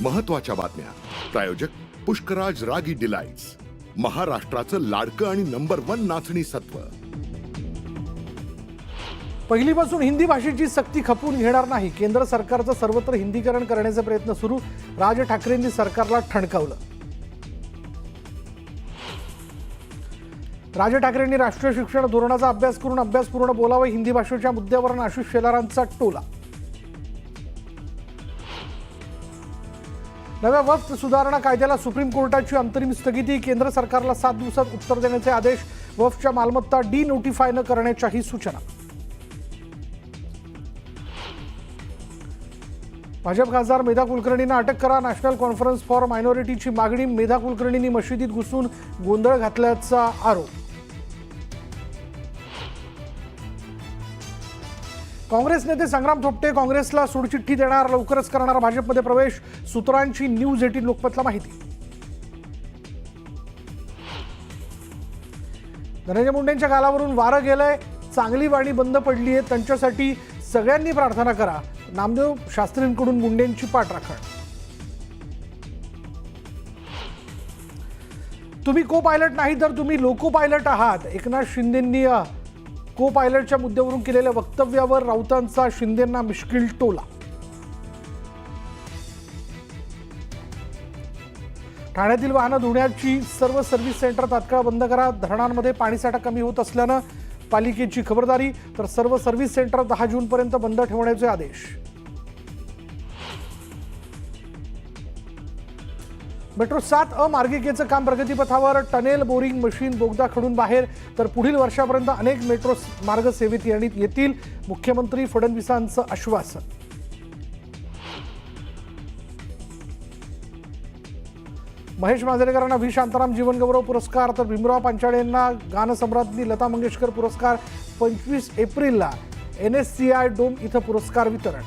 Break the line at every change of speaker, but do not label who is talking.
महत्त्वाच्या बातम्या. प्रायोजक पुष्कराज रागी डिलाइट्स, महाराष्ट्राचं लाडकं आणि नंबर 1 नाचणी सत्व.
पहिलीपासून हिंदी भाषेची सक्ती खपवून घेणार नाही. केंद्र सरकारचं सर्वत्र हिंदीकरण करण्याचे प्रयत्न सुरू. राज ठाकरेंनी सरकारला ठणकावलं. राज ठाकरेंनी राष्ट्रीय शिक्षण धोरणाचा अभ्यास करून अभ्यासपूर्ण बोलावं. हिंदी भाषेच्या मुद्द्यावर आशिष शेलारांचा टोला. नव्या वक्फ सुधारणा कायद्याला सुप्रीम कोर्टाची अंतरिम स्थगिती. केंद्र सरकारला 7 दिवसात उत्तर देण्याचे आदेश. वक्फच्या मालमत्ता डिनोटिफाय न करण्याच्याही सूचना. भाजप खासदार मेधा कुलकर्णींना अटक करा. नॅशनल कॉन्फरन्स फॉर मायनॉरिटीची मागणी. मेधा कुलकर्णींनी मशिदीत घुसून गोंधळ घातल्याचा आरोप. काँग्रेस नेते संग्राम थोपटे काँग्रेसला सोडचिठ्ठी देणार. लवकरच करणार भाजपमध्ये प्रवेश. सूत्रांची न्यूज 18 लोकमतला माहिती. धनंजय मुंडेंच्या गालावरून वारं गेलंय. चांगली वाणी बंद पडली आहे. त्यांच्यासाठी सगळ्यांनी प्रार्थना करा. नामदेव शास्त्रींकडून मुंडेंची पाठराखण. तुम्ही को पायलट नाही तर तुम्ही लोको पायलट आहात. एकनाथ शिंदेंनी को पायलटच्या मुद्द्यावरून केलेल्या वक्तव्यावर राऊतांचा शिंदेंना मिश्किल टोला. ठाण्यातील वाहनं धुण्याची सर्व सर्व्हिस सेंटर तात्काळ बंद करा. धरणांमध्ये पाणीसाठा कमी होत असल्यानं पालिकेची खबरदारी. तर सर्व सर्व्हिस सेंटर 10 जूनपर्यंत बंद ठेवण्याचे आदेश. मेट्रो 7 मार्गिकेचं काम प्रगतीपथावर. टनेल, बोरिंग मशीन, बोगदा खडून बाहेर. तर पुढील वर्षापर्यंत अनेक मेट्रो मार्ग सेवेत येतील. मुख्यमंत्री फडणवीसांचं आश्वासन. महेश मांजरेकरांना व्ही शांताराम जीवनगौरव पुरस्कार. तर भीमराव पांचाळेंना गानसम्राज्ञी लता मंगेशकर पुरस्कार. 25 एप्रिलला NSCI डोम इथं पुरस्कार वितरण.